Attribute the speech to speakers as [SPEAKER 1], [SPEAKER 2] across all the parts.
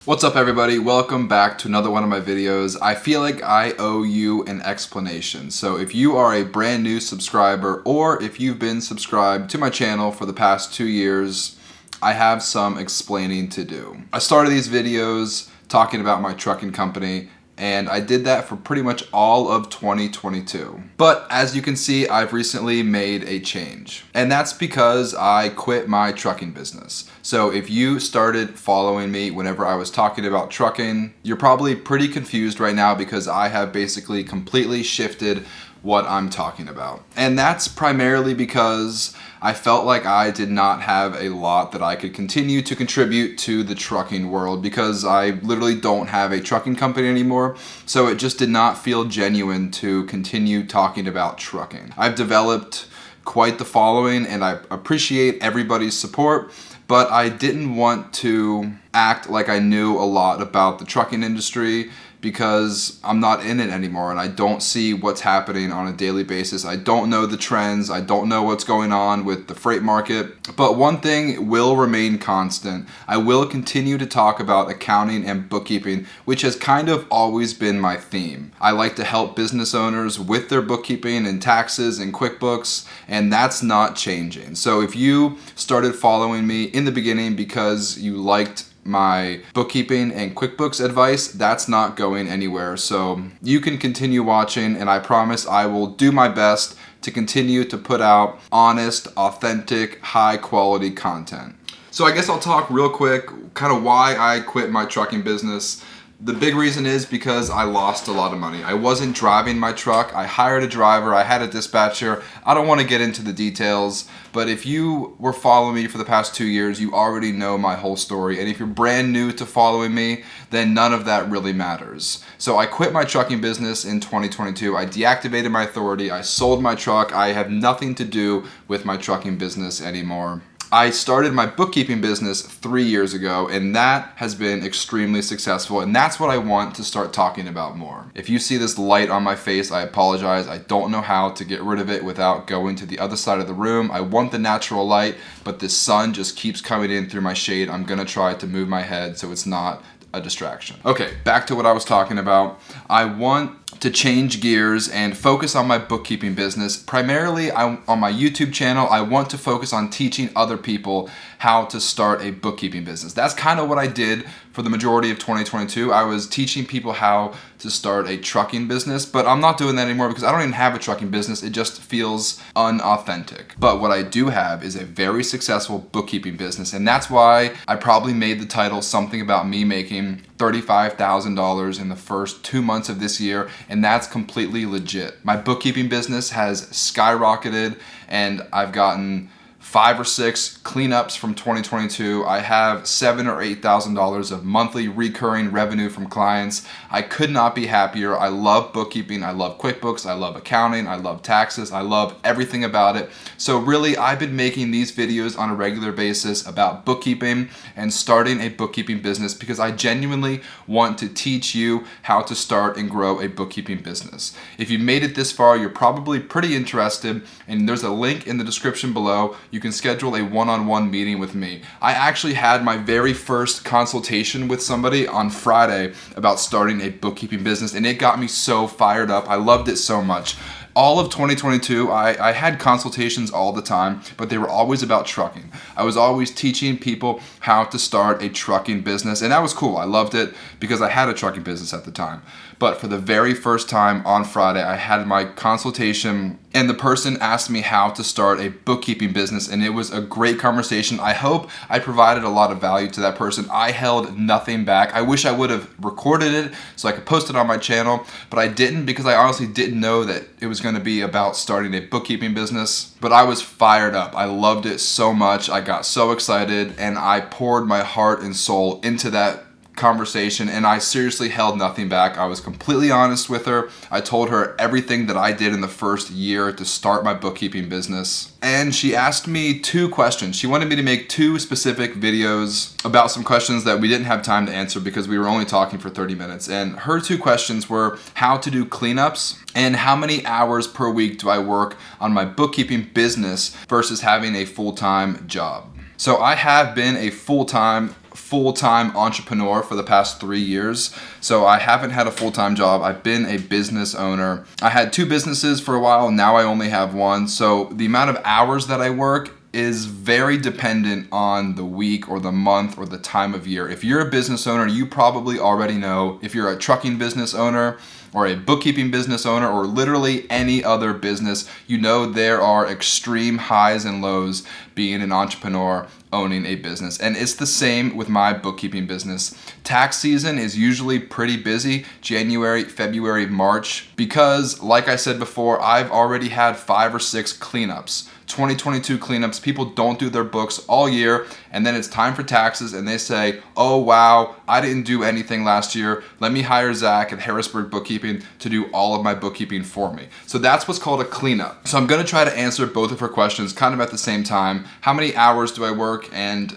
[SPEAKER 1] What's up everybody? Welcome back to another one of my videos. I feel like I owe you an explanation. So if you are a brand new subscriber or if you've been subscribed to my channel for the past 2 years, I have some explaining to do. I started these videos talking about my trucking company, and I did that for pretty much all of 2022. But as you can see, I've recently made a change. And that's because I quit my trucking business. So if you started following me whenever I was talking about trucking, you're probably pretty confused right now because I have basically completely shifted what I'm talking about. And that's primarily because I felt like I did not have a lot that I could continue to contribute to the trucking world because I literally don't have a trucking company anymore. So it just did not feel genuine to continue talking about trucking. I've developed quite the following and I appreciate everybody's support, but I didn't want to act like I knew a lot about the trucking industry because I'm not in it anymore and I don't see what's happening on a daily basis. I don't know the trends. I don't know what's going on with the freight market. But one thing will remain constant. I will continue to talk about accounting and bookkeeping, which has kind of always been my theme. I like to help business owners with their bookkeeping and taxes and QuickBooks, and that's not changing. So if you started following me in the beginning because you liked my bookkeeping and QuickBooks advice, that's not going anywhere. So you can continue watching, and I promise I will do my best to continue to put out honest, authentic, high quality content. So I guess I'll talk real quick kind of why I quit my trucking business. The big reason is because I lost a lot of money. I wasn't driving my truck. I hired a driver. I had a dispatcher. I don't want to get into the details, but if you were following me for the past 2 years, you already know my whole story. And if you're brand new to following me, then none of that really matters. So I quit my trucking business in 2022. I deactivated my authority. I sold my truck. I have nothing to do with my trucking business anymore. I started my bookkeeping business 3 years ago, and that has been extremely successful, and that's what I want to start talking about more. If you see this light on my face, I apologize. I don't know how to get rid of it without going to the other side of the room. I want the natural light, but the sun just keeps coming in through my shade. I'm gonna try to move my head so it's not a distraction. Okay, back to what I was talking about. I want to change gears and focus on my bookkeeping business. Primarily on my YouTube channel, I want to focus on teaching other people how to start a bookkeeping business. That's kind of what I did for the majority of 2022. I was teaching people how to start a trucking business, but I'm not doing that anymore because I don't even have a trucking business. It just feels unauthentic. But what I do have is a very successful bookkeeping business, and that's why I probably made the title something about me making $35,000 in the first 2 months of this year, and that's completely legit. My bookkeeping business has skyrocketed, and I've gotten 5 or 6 cleanups from 2022. I have $7,000 or $8,000 of monthly recurring revenue from clients. I could not be happier. I love bookkeeping. I love QuickBooks. I love accounting. I love taxes. I love everything about it. So really, I've been making these videos on a regular basis about bookkeeping and starting a bookkeeping business because I genuinely want to teach you how to start and grow a bookkeeping business. If you made it this far, you're probably pretty interested, and there's a link in the description below. You can schedule a one-on-one meeting with me. I actually had my very first consultation with somebody on Friday about starting a bookkeeping business, and it got me so fired up. I loved it so much. All of 2022, I had consultations all the time, but they were always about trucking. I was always teaching people how to start a trucking business, and that was cool. I loved it because I had a trucking business at the time. But for the very first time on Friday, I had my consultation, and the person asked me how to start a bookkeeping business, and it was a great conversation. I hope I provided a lot of value to that person. I held nothing back. I wish I would have recorded it so I could post it on my channel, but I didn't because I honestly didn't know that it was going to be about starting a bookkeeping business. But I was fired up. I loved it so much. I got so excited, and I poured my heart and soul into that conversation, and I seriously held nothing back. I was completely honest with her. I told her everything that I did in the first year to start my bookkeeping business. And she asked me 2 questions. She wanted me to make 2 specific videos about some questions that we didn't have time to answer because we were only talking for 30 minutes. And her 2 questions were how to do cleanups and how many hours per week do I work on my bookkeeping business versus having a full-time job. So I have been a full-time full-time entrepreneur for the past 3 years. So I haven't had a full-time job. I've been a business owner. I had 2 businesses for a while. Now I only have 1. So the amount of hours that I work is very dependent on the week or the month or the time of year. If you're a business owner, you probably already know. If you're a trucking business owner or a bookkeeping business owner or literally any other business, you know there are extreme highs and lows being an entrepreneur owning a business. And it's the same with my bookkeeping business. Tax season is usually pretty busy, January, February, March, because like I said before, I've already had 5 or 6 cleanups. 2022 cleanups, people don't do their books all year, and then it's time for taxes and they say, oh wow, I didn't do anything last year. Let me hire Zach at Harrisburg Bookkeeping to do all of my bookkeeping for me. So that's what's called a cleanup. So I'm gonna try to answer both of her questions kind of at the same time. How many hours do I work, and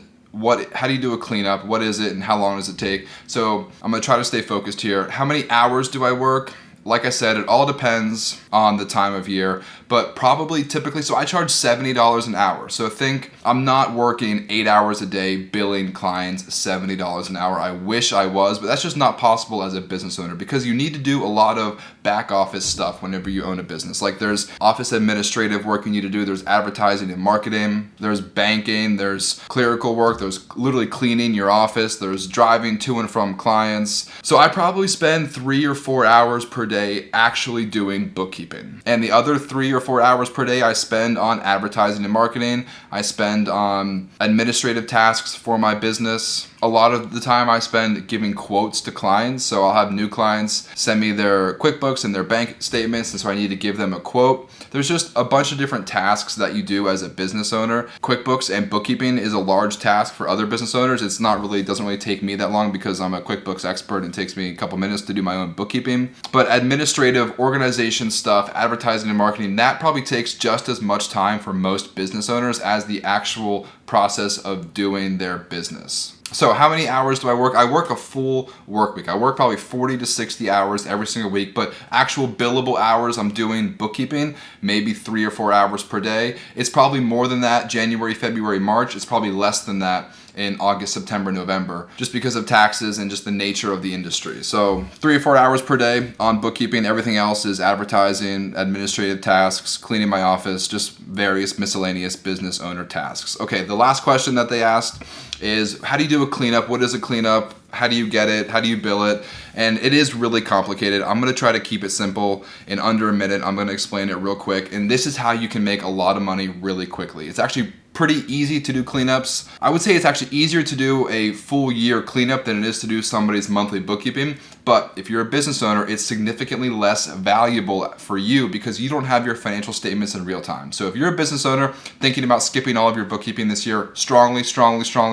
[SPEAKER 1] how do you do a cleanup? What is it and how long does it take? So I'm gonna try to stay focused here. How many hours do I work? Like I said, it all depends on the time of year, but probably typically, so I charge $70 an hour. So think I'm not working 8 hours a day billing clients $70 an hour. I wish I was, but that's just not possible as a business owner because you need to do a lot of back office stuff whenever you own a business. Like there's office administrative work you need to do, there's advertising and marketing, there's banking, there's clerical work, there's literally cleaning your office, there's driving to and from clients. So I probably spend 3 or 4 hours per day actually doing bookkeeping. And the other 3 or 4 hours per day I spend on advertising and marketing. I spend on administrative tasks for my business. A lot of the time I spend giving quotes to clients. So I'll have new clients send me their QuickBooks and their bank statements, and so I need to give them a quote. There's just a bunch of different tasks that you do as a business owner. QuickBooks and bookkeeping is a large task for other business owners. It doesn't really take me that long because I'm a QuickBooks expert and it takes me a couple minutes to do my own bookkeeping. But administrative organization stuff, advertising and marketing, that probably takes just as much time for most business owners as the actual process of doing their business. So how many hours do I work? I work a full work week. I work probably 40 to 60 hours every single week, but actual billable hours I'm doing bookkeeping, maybe 3 or 4 hours per day. It's probably more than that January, February, March. It's probably less than that in August, September, November, just because of taxes and just the nature of the industry. So 3 or 4 hours per day on bookkeeping. Everything else is advertising, administrative tasks, cleaning my office, just various miscellaneous business owner tasks. Okay, the last question that they asked is, how do you do a cleanup? What is a cleanup? How do you get it? How do you bill it? And it is really complicated. I'm gonna try to keep it simple in under a minute. I'm gonna explain it real quick. And this is how you can make a lot of money really quickly. It's actually pretty easy to do cleanups. I would say it's actually easier to do a full year cleanup than it is to do somebody's monthly bookkeeping. But if you're a business owner, it's significantly less valuable for you because you don't have your financial statements in real time. So if you're a business owner thinking about skipping all of your bookkeeping this year, strongly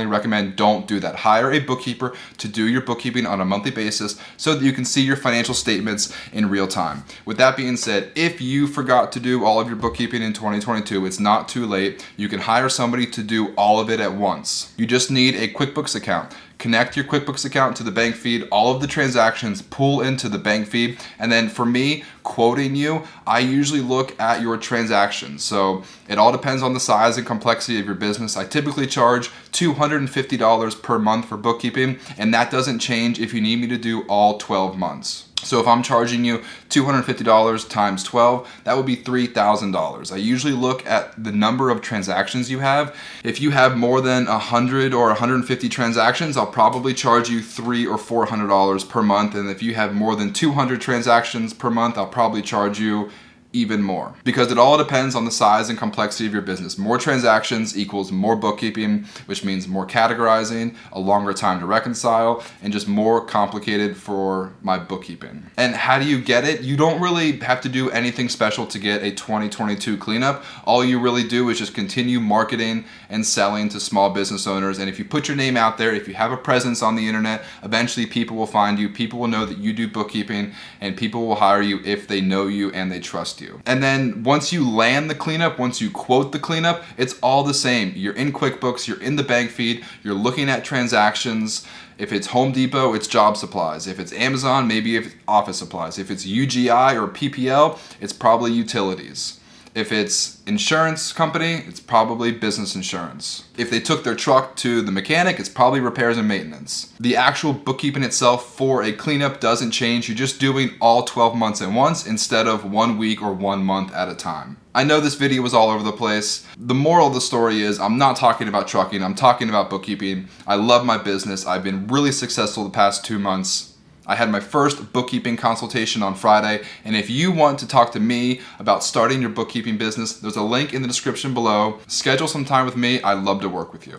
[SPEAKER 1] recommend don't do that. Hire a bookkeeper to do your bookkeeping on a monthly basis so that you can see your financial statements in real time. With that being said, if you forgot to do all of your bookkeeping in 2022, it's not too late. You can hire somebody to do all of it at once. You just need a QuickBooks account. Connect your QuickBooks account to the bank feed, all of the transactions pull into the bank feed, and then for me, quoting you, I usually look at your transactions. So it all depends on the size and complexity of your business. I typically charge $250 per month for bookkeeping, and that doesn't change if you need me to do all 12 months. So if I'm charging you $250 times 12, that would be $3,000. I usually look at the number of transactions you have. If you have more than 100 or 150 transactions, I'll probably charge you $300 or $400 per month. And if you have more than 200 transactions per month, I'll probably charge you even more, because it all depends on the size and complexity of your business. More transactions equals more bookkeeping, which means more categorizing, a longer time to reconcile, and just more complicated for my bookkeeping. And how do you get it? You don't really have to do anything special to get a 2022 cleanup. All you really do is just continue marketing and selling to small business owners. And if you put your name out there, if you have a presence on the internet, eventually people will find you, people will know that you do bookkeeping, and people will hire you if they know you and they trust you. And then once you land the cleanup, once you quote the cleanup, it's all the same. You're in QuickBooks, you're in the bank feed, you're looking at transactions. If it's Home Depot, it's job supplies. If it's Amazon, maybe it's office supplies. If it's UGI or PPL, it's probably utilities. If it's insurance company, it's probably business insurance. If they took their truck to the mechanic, it's probably repairs and maintenance. The actual bookkeeping itself for a cleanup doesn't change. You're just doing all 12 months at once instead of 1 week or 1 month at a time. I know this video was all over the place. The moral of the story is I'm not talking about trucking, I'm talking about bookkeeping. I love my business. I've been really successful the past 2 months. I had my first bookkeeping consultation on Friday, and if you want to talk to me about starting your bookkeeping business, there's a link in the description below. Schedule some time with me. I'd love to work with you.